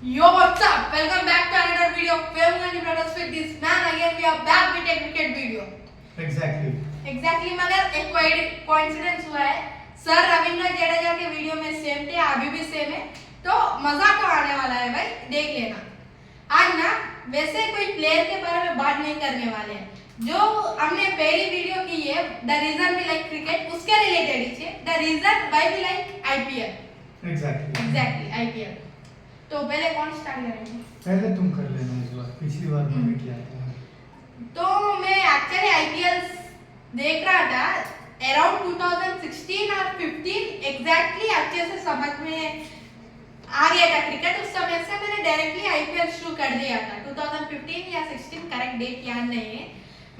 Yo, what's up? Welcome back to another video of Film and Brothers with this man. Again, we are back with a cricket video. Exactly. मगर एक coincidence हुआ है. Sir Ravindra Jadeja के video में same थे, अभी भी same है. तो मजा तो आने वाला है भाई, देख लेना. आज ना वैसे कोई प्लेयर के बारे में बात नहीं करने वाले हैं. जो हमने पहली वीडियो की है, the reason we like cricket, उसके रिलेटेड ही है. The reason why we like IPL. Exactly IPL. तो पहले कौन स्टार्ट करेंगे? पहले तुम कर लेना इस बार, पिछली बार मैंने किया था. तो मैं एक्चुअली आईपीएल देख रहा था अराउंड 2016 और 15 एग्जैक्टली अच्छे से समझ में आ गया था क्रिकेट. उस समय से मैंने डायरेक्टली आईपीएल शुरू कर दिया था. 2015 या 16 करेक्ट डेट याद नहीं है,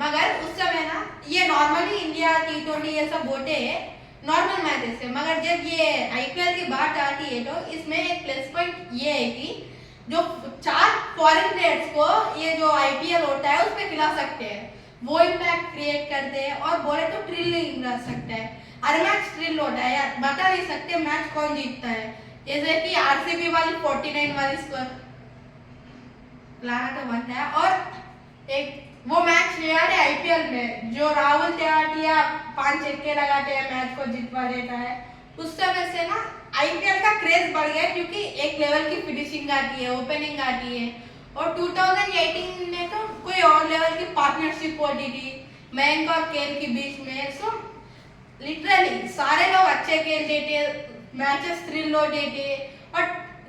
मगर उस समय ना ये नॉर्मली इंडिया T20 ये सब होते हैं नॉर्मल मैचेस है. मगर जब ये आईपीएल की बात आती है तो इसमें एक प्लस पॉइंट ये है कि जो 4 फॉरेन प्लेयर्स को ये जो आईपीएल होता है उस पे खिला सकते हैं, वो इम्पैक्ट क्रिएट करते हैं. और बोले तो थ्रिलिंग रह सकता है. हर मैच थ्रिल होता है यार, बता नहीं सकते मैच कौन जीतता है. जैसे कि आरसीबी वाली 49 वाली स्कोर लाना तो बनता है. और एक वो मैच याद है आईपीएल में जो राहुल तेवातिया 5 छक्के लगाते हैं, मैच को जितवा देता है. उस समय से ना आईपीएल का क्रेज बढ़ गया क्योंकि एक लेवल की फिनिशिंग आती है, ओपनिंग आती है. और 2018 में तो कोई और लेवल की पार्टनरशिप होती थी मयंक और केएल के बीच में. सो लिटरली सारे लोग अच्छे खेलते थे, मैचेस थ्रिल होते थे. और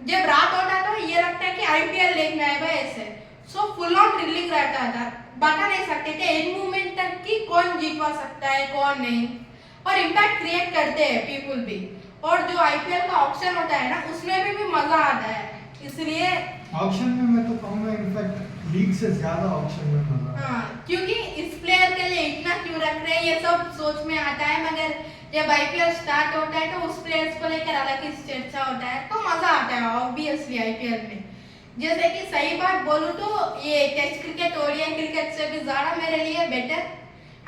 जब रात होता तो ये लगता है कि आईपीएल देखना है भाई ऐसे. सो फुल ऑन थ्रिलिंग रहता था, बता नहीं सकते थे एंड मोमेंट तक कि कौन जीतवा सकता है कौन नहीं. और इम्पैक्ट क्रिएट करते हैं पीपल भी. और जो आईपीएल का ऑक्शन होता है ना उसमें भी मजा आता है. इसलिए ऑक्शन में मैं तो कहूँगा इनफैक्ट लीग से ज्यादा ऑक्शन में मजा. हाँ, क्योंकि इस प्लेयर के लिए इतना क्यों रख रहे हैं ये सब सोच में आता है. मगर जब आईपीएल स्टार्ट होता है तो उस प्लेयर्स को लेकर अलग ही चर्चा होता है, तो मजा आता है ऑब्वियसली आईपीएल में. जैसे कि सही बात बोलूं तो ये टेस्ट क्रिकेट ओडीआई क्रिकेट से भी ज्यादा मेरे लिए बेटर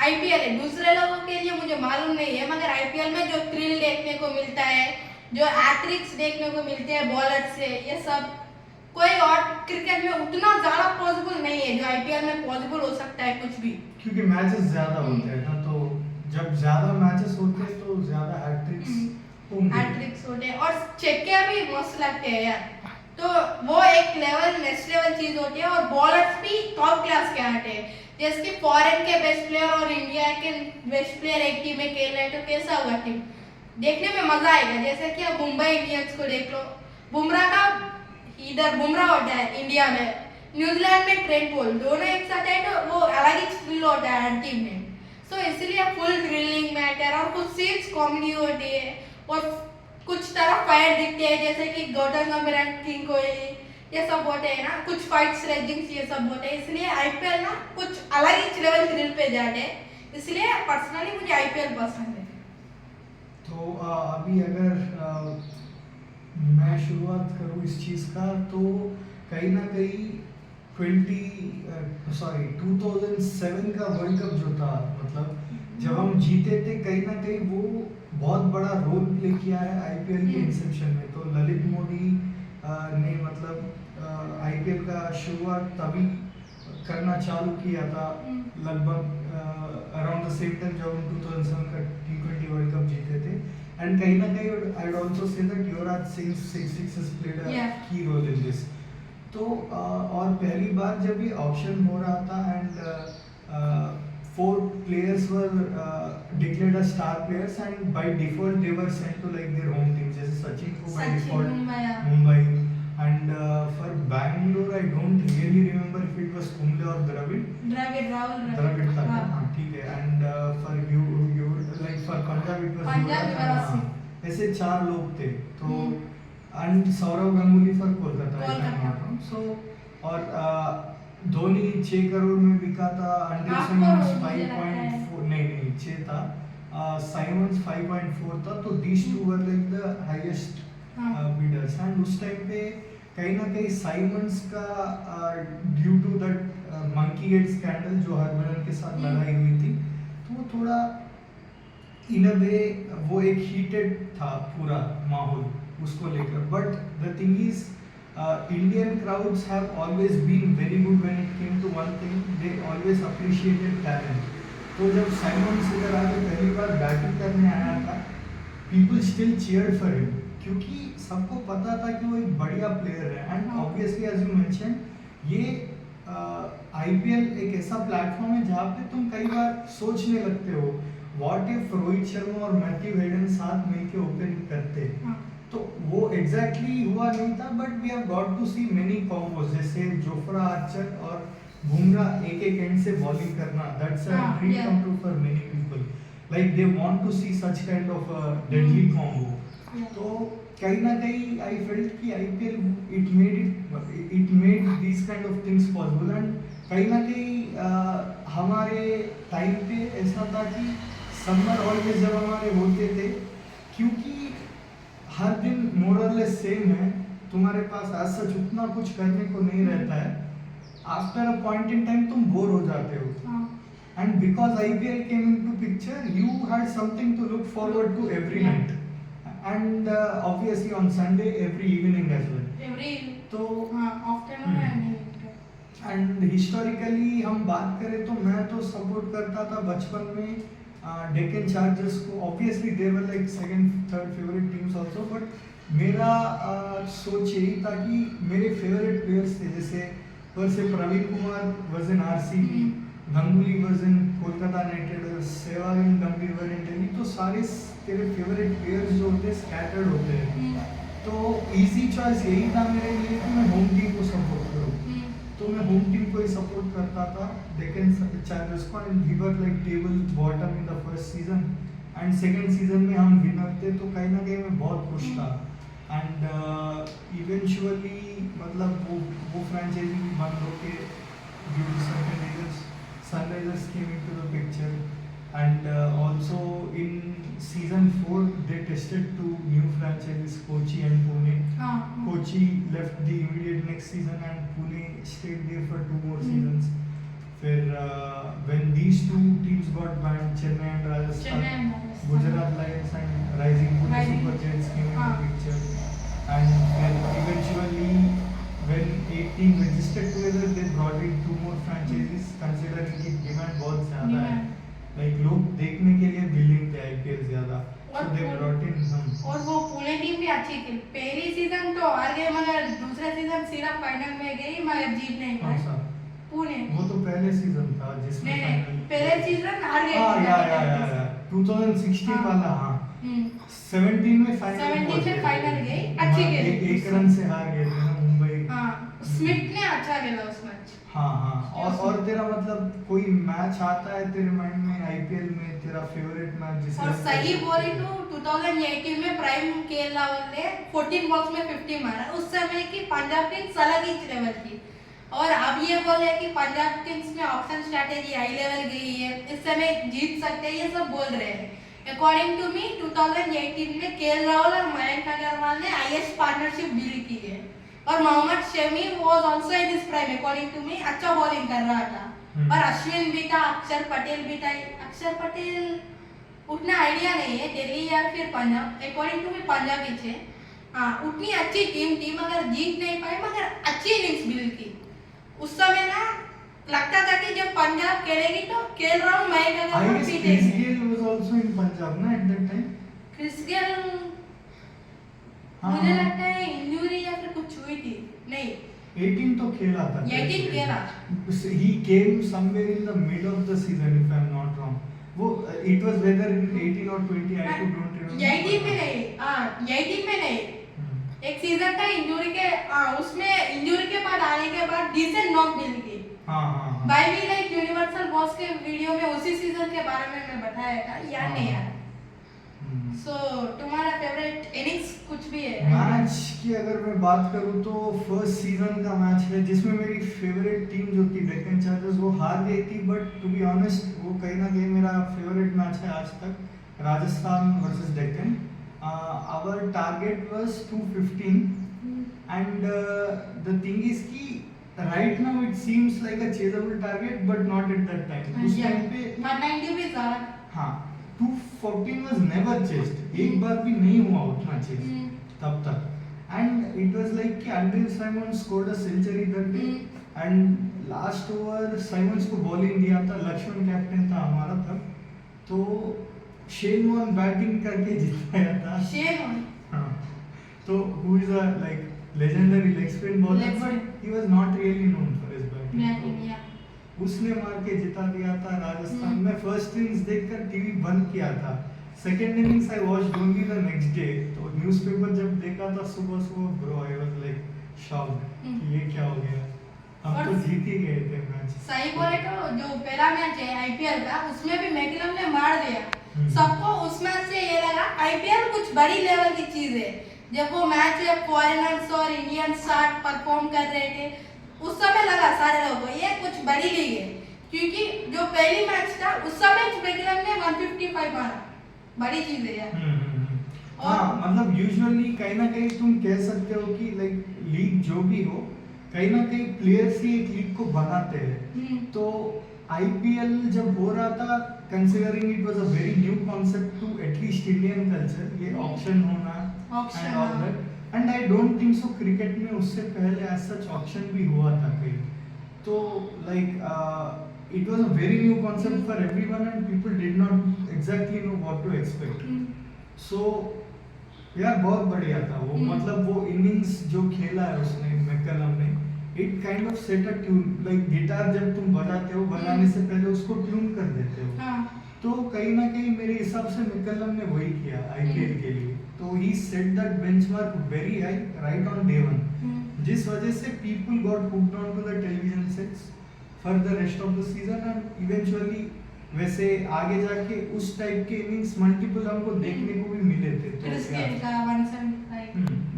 आईपीएल है. दूसरे लोगों के लिए मुझे मालूम नहीं है, मगर आईपीएल में जो थ्रिल देखने को मिलता है, जो एथलेटिक्स देखने को मिलते हैं बॉलर से, ये सब कोई और क्रिकेट में उतना ज्यादा पॉसिबल नहीं है जो आईपीएल में पॉसिबल हो सकता है कुछ भी. क्योंकि मैचेस ज्यादा होते हैं ना, तो जब ज्यादा मैचेस होते हैं तो ज्यादा हैट्रिक्स होते हैं और छक्के भी मस्त लगते हैं यार. तो वो एक लेवल नेक्स्ट लेवल चीज होती है. और बॉलर्स भी टॉप क्लास के आते हैं. जैसे कि फॉरेन के बेस्ट प्लेयर और इंडिया के बेस्ट प्लेयर एक टीम में खेल रहे हैं तो कैसा होगा टीम, देखने में मजा आएगा. जैसे कि अब मुंबई इंडियंस को देख लो, बुमराह का इधर बुमराह होता है इंडिया में, न्यूजीलैंड में ट्रेंट बोल्ट, दोनों एक साथ है तो वो अलग ही थ्रिल होता है हर टीम में. सो इसलिए फुल थ्रिलिंग मैटर. और कुछ सीन्स कॉमेडी होती है और कुछ तरफ फायर दिखते हैं जैसे कि गौतम गंभीर, किंग कोहली, ये सब होते हैं ना. कुछ फाइट्स रेजिंग्स ये सब होते हैं. इसलिए आईपीएल ना कुछ अलग ही लेवल थ्रिल पे जाते हैं. इसलिए पर्सनली मुझे आईपीएल पसंद है. तो अभी अगर मैं शुरुआत करूँ इस चीज़ का, तो कहीं ना कहीं 2007 का वर्ल्ड कप जो था, मतलब जब हम जीते थे, कहीं ना कहीं वो बहुत बड़ा रोल प्ले किया है आईपीएल के इंसेप्शन में. तो ललित मोदी ने मतलब आईपीएल का शुरुआत तभी करना चालू किया था लगभग अराउंड द सेम टाइम जब हम 2007 का T20 वर्ल्ड कप जीते थे. एंड कहीं ना कहीं I would also say that Yuvraj Singh has played a key role in this. तो और पहली बार जब ये ऑप्शन हो रहा था and 4 players were declared as star players, and by default they were sent to like their home teams. जैसे सचिन को by default Mumbai, and for Bangalore I don't really remember if it was Kumble or Dravid था. हाँ ठीक है. and for you like for Punjab it was Yuvraj. ऐसे 4 लोग थे. तो and Saurav Ganguly for Kolkata. so और धोनी 6 करोड़ में बिका था. एंडरसन 5.4 नहीं 6 था. साइमंस 5.4 था. तो these two were like the highest bidders. and उस टाइम पे कहीं ना कहीं साइमंस का due to that monkey gate scandal जो हरभजन के साथ लगाई हुई थी, तो वो थोड़ा इन अ वे वो एक हीटेड था पूरा माहौल उसको लेकर. But the thing is Indian crowds have always been very good when it came to one thing. They always appreciated talent. तो जब साइमंड्स इधर आके पहली बार बैटिंग करने आया था, people still cheered for him क्योंकि सबको पता था कि वो एक बढ़िया प्लेयर है. And obviously as you mention, ये आईपीएल एक ऐसा प्लेटफॉर्म है जहाँ पे तुम कई बार सोचने लगते हो, व्हाट इफ रोहित शर्मा और मैथ्यू हेडन साथ मिलके ओपनिंग करते. तो वो एग्जैक्टली हुआ नहीं था, but we have got to see many combos, जैसे जोफ्रा आर्चर और बुमराह एक एक एंड से बॉलिंग करना. That's a dream come true for many people. Like they want to see such kind of a deadly combo. तो कहीं ना कहीं आई फेल्ट कि IPL it made this kind of things possible. And कहीं ना कहीं हमारे टाइम पे ऐसा था कि समर हॉलीडेज जब हमारे होते थे, क्योंकि हर दिन मोर और लेस सेम है, तुम्हारे पास आज सच उतना कुछ करने को नहीं रहता है. After a point in time तुम बोर हो जाते हो. And because IPL came into picture, you had something to look forward to every night, and obviously on Sunday every evening as well. तो एंड हिस्टोरिकली हम बात करें तो मैं तो सपोर्ट करता था बचपन में डेक्कन चार्जर्स को. Obviously they were like second third favourite teams also, but मेरा सोच यही था कि मेरे फेवरेट प्लेयर्स थे, जैसे पर से Praveen Kumar was in RCB, Ganguly was in Kolkata Knight Riders, Sehwag and Gambhir were इन दिल्ली. तो सारे तेरे फेवरेट प्लेयर्स जो होते हैं स्कैटर्ड होते हैं. तो इजी चॉइस यही था मेरे लिए कि मैं होम टीम को सपोर्ट करूं. तो मैं होम टीम को ही सपोर्ट करता था, डेक्कन चार्जर्स को. And we were like table bottom in the first season, and second season में हम विनर थे. तो कहीं ना कहीं मैं बहुत खुश था. एंड इवेंचुअली मतलब वो फ्रेंचाइजी भी बंद होके due to certain reasons Sunrisers came into the picture. And also in season 4 they tested two new franchises, Kochi and Pune. Kochi left the immediate next season and Pune stayed there for 2 more seasons. फिर when these two teams got banned, Chennai and Rajasthan, Gujarat Lions and Rising Pune Super Giants came into the picture. And then eventually when 8 teams registered together, they brought in 2 more franchises, considering कि demand बहुत ज़्यादा है. Like लोग देखने के लिए billing थे IPL ज्यादा. सो दे ब्रॉट इन सम. और वो पुणे टीम भी अच्छी थी. पहली सीजन तो हार गए, मगर दूसरा सीजन सिर्फ फाइनल में गई, मगर जीत नहीं पाए. पुणे वो तो पहले सीजन था जिसमें पहले सीजन हार गए. हां या 2016 वाला. हां 17 में फाइनल गई, अच्छी गई. एक रन से हार गए थे ना मुंबई. हां स्मिथ ने अच्छा खेला उस मैच. हाँ. और तेरा मतलब कोई मैच आता है तेरे माइंड में आईपीएल में, तेरा फेवरेट मैच जिसे? और सही बोले तो 2018 में प्राइम केएल राहुल ने 14 बॉल्स में 50 मारा. उस समय की पंजाब किंग्स अलग ही लेवल की. और अब ये बोले कि पंजाब किंग्स में ऑप्शन स्ट्रैटेजी हाई लेवल गई है, इस समय जीत सकते हैं, ये सब बोल रहे हैं. अकॉर्डिंग टू मी 2018 में केएल राहुल और मयंक अग्रवाल ने हाईएस्ट पार्टनरशिप बिल्ड की है. और Mohammed Shami was also in this prime. According to me अच्छा बॉलिंग कर रहा था. और अश्विन भी था, अक्षर पटेल भी था. अक्षर पटेल उतना आइडिया नहीं है, दिल्ली या फिर Punjab. According to me Punjab ही थे. हाँ उतनी अच्छी टीम मगर जीत नहीं पाई, मगर अच्छी इनिंग्स बिल्ड की. उस समय ना लगता था कि जब पंजाब खेलेगी तो केएल राहुल मयंक अग्रवाल पीटेंगे. Chris Gayle was also in Punjab ना at that time. Chris Gayle मुझे लगता है इंजरी या फिर कुछ हुई थी. नहीं 18 तो खेला था. 18 खेला. He came somewhere in the middle of the season if I'm not wrong. वो it was whether in 18 or 20 I don't remember. 18 में नहीं. 18 में नहीं. एक सीजन था इंजरी के, उसमें इंजरी के बाद आने के बाद डिसेंट नॉक मिल गई. हाँ. By we like universal boss के वीडियो में उसी सीजन के बारे में मैं बताया था. याद नहीं यार. सो तुम्हारा फेवरेट इनिंग्स कुछ भी है? मैच की अगर मैं बात करूं तो फर्स्ट सीजन का मैच है जिसमें मेरी फेवरेट टीम जो थी डेक्कन चार्जर्स, वो हार गई थी. बट टू बी ऑनेस्ट वो कहीं ना कहीं मेरा फेवरेट मैच है आज तक. Rajasthan versus Deccan. Our target was 215 and the thing is कि right now it seems like a chasable target but not at that time. उस टाइम पे 190 भी ज्यादा. हाँ 214 was never chased. एक बार भी नहीं हुआ उतना चेस तब तक. एंड इट was like कि Andre Simon scored a century that day and last over Simons को bowling दिया था, लक्ष्मण कैप्टन था हमारा तब, तो शेन वॉर्न बैटिंग करके जिताया था। हाँ, तो who is a like legendary leg spin bowler, but he was not really known for his batting. उसने मार के जिता दिया था राजस्थान में। फर्स्ट इनिंग्स देखकर टीवी बंद किया था, second innings I watched only the next day. तो न्यूज़पेपर जब देखा था सुबह सुबह, bro I was like shocked कि ये क्या हो गया, हम तो जीत ही गए थे मैच। सही बोले तो जो पहला मैच है आईपीएल का, उसमें भी मैकलम ने मार दिया सबको। उसमें से ये लगा आईपीएल कुछ बड़ी लेवल की चीज है। जब वो मैच फॉरेनर्स और इंडियंस साथ परफॉर्म कर रहे थे, उस समय लगा सारे लोगों को ये कुछ बड़ी लीग है, क्योंकि जो पहली मैच था उस समय मैकलम ने 155 मारा, बड़ी चीज है यार। हाँ, मतलब यूजुअली कहीं ना कहीं तुम कह सकते हो कि लाइक लीग जो भी हो, कहीं ना कहीं प्लेयर्स ही एक लीग को बनाते हैं। तो आईपीएल जब हो रहा था, considering it was a very new concept to at least Indian culture, ये ऑक्शन होना and all that, and I don't think so cricket में उससे पहले एज सच ऑक्शन भी हुआ था कहीं। तो like it was a very new concept for everyone and people did not exactly know what to expect. So यार बहुत बढ़िया था वो, मतलब वो इनिंग्स जो खेला है उसने मैकलम ने, it kind of set a tune. Like guitar जब तुम बजाते हो, बजाने से पहले उसको ट्यून कर देते हो। तो कहीं ना कहीं मेरे हिसाब से मैकलम ने वही किया आईपीएल के लिए। तो he set that benchmark very high right on day one, जिस वजह से people got hooked on to the television sets for the rest of the season and eventually वैसे आगे जाके उस टाइप के इनिंग्स मल्टीपल हमको देखने को भी मिले थे। तो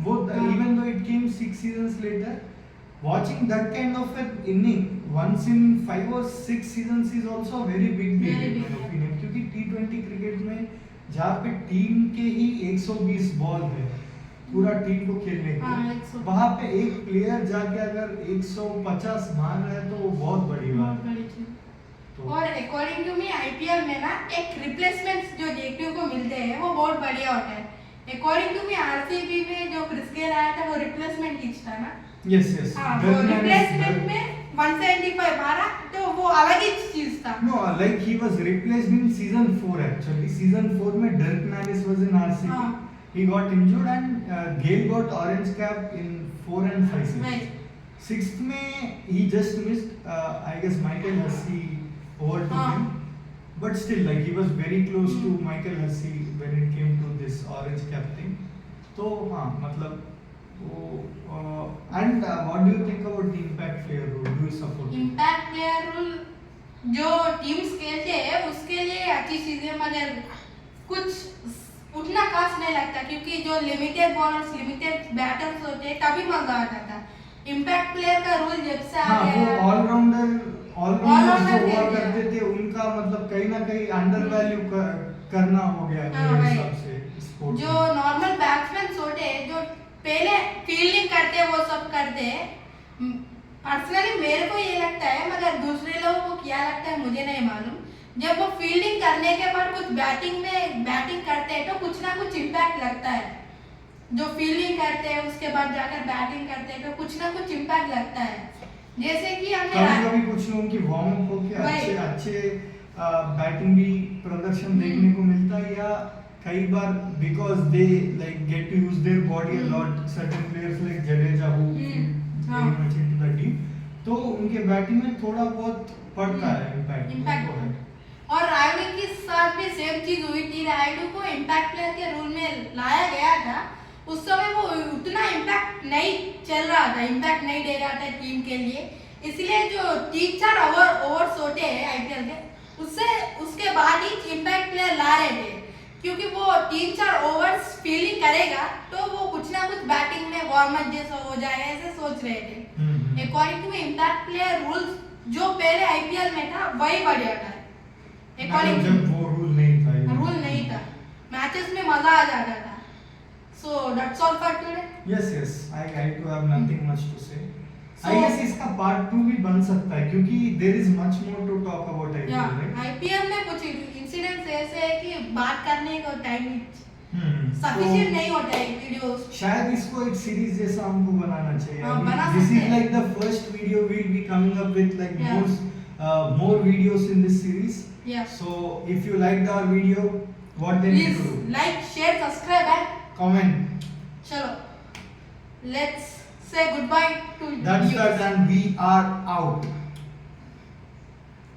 वो even though it came 6 seasons later, watching that kind of an inning once in 5 or 6 seasons is also a very big deal in my opinion, क्योंकि T20 क्रिकेट में जहाँ पे टीम के ही 120 बॉल है पूरा टीम को खेलने को, वहाँ पे एक प्लेयर जाके अगर 150 मार रहा है तो वो बहुत बड़ी बात है। और अकॉर्डिंग टू मी आईपीएल में ना एक रिप्लेसमेंट्स जो देखने को मिलते हैं वो बहुत बढ़िया होता है। अकॉर्डिंग टू मी आरसीबी में जो क्रिस गेल आया था वो रिप्लेसमेंट ही था ना। यस यस, वो रिप्लेसमेंट में 175 मारा, तो वो अलग ही चीज था। No like he was replaced in season 4 actually. Season 4 में Dirk Nannes was in RCB, he got injured and Gale got orange cap in 4 and 5 seasons. 6th में he just missed I guess Michael Hussey overtook him, but still like he was very close to Michael Hussey when it came to this orange cap thing. तो हाँ मतलब वो and what do you think about the impact player rule? Do you support it? Impact player rule जो teams खेलते हैं उसके लिए अच्छी चीजें, मगर कुछ उतना खास नहीं लगता, क्योंकि जो लिमिटेड बॉलर्स लिमिटेड बैटर्स होते हैं तभी मजा आता था। इम्पैक्ट प्लेयर का रूल जब से आ गया, वो ऑलराउंडर जो हुआ करते थे उनका मतलब कहीं ना कहीं अंडर वैल्यू करना हो गया मेरे हिसाब से स्पोर्ट। जो नॉर्मल बैट्समैन होते हैं जो पहले फील्डिंग करते हैं वो सब करते हैं। पर्सनली मेरे को ये लगता है, मगर दूसरे लोगों को क्या लगता है मुझे नहीं मालूम, जब वो फील्डिंग करने के बाद कुछ बैटिंग करते हैं तो कुछ ना कुछ इम्पैक्ट लगता है। जो फील्डिंग करते हैं उसके बाद जाकर बैटिंग करते हैं तो कुछ ना कुछ इम्पैक्ट लगता है। जैसे कि हमने कभी कुछ लोगों की वार्म अप होके अच्छे बैटिंग भी प्रदर्शन देखने को मिलता है, या कई बार because they like get to use their body a lot, certain players like Jadeja who very much into the team, तो उनके बैटिंग में थोड़ा बहुत पड़ता है इम्पैक्ट। और रायडू के साथ भी सेम चीज हुई थी। रायडू को इम्पैक्ट प्लेयर के रूल में लाया गया था, उस समय वो उतना इम्पैक्ट नहीं चल रहा था, इम्पैक्ट नहीं दे रहा था टीम के लिए, इसलिए जो 3-4 ओवर्स होते हैं आईपीएल के उसके बाद ही इम्पैक्ट प्लेयर ला रहे थे, क्योंकि वो 3-4 ओवर्स फील्डिंग करेगा तो वो कुछ ना कुछ बैटिंग में वार्म अप जैसा हो जाएगा, ऐसे सोच रहे थे। According to impact player rules जो पहले आईपीएल में था वही बढ़िया था। जब वो रूल नहीं था मैचेस में मजा आ जाता था। So that's all for today. Yes, I too have nothing much to say. I guess इसका part 2 भी बन सकता है, क्योंकि there is much more to talk about IPL, right? IPL में कुछ इंसिडेंट्स ऐसे है कि बात करने को टाइम नहीं। सफिशिएंट नहीं होता है वीडियोस। शायद इसको एक सीरीज जैसा हमको बनाना चाहिए। हाँ, बना दिस सकते इज हैं। Like the first video we will be coming up with like Yeah. more videos in this series. Yeah. So if you liked our video, what then you Please do? like, share, subscribe and Comment. chalo. Let's say goodbye to That's you. that, and we are out.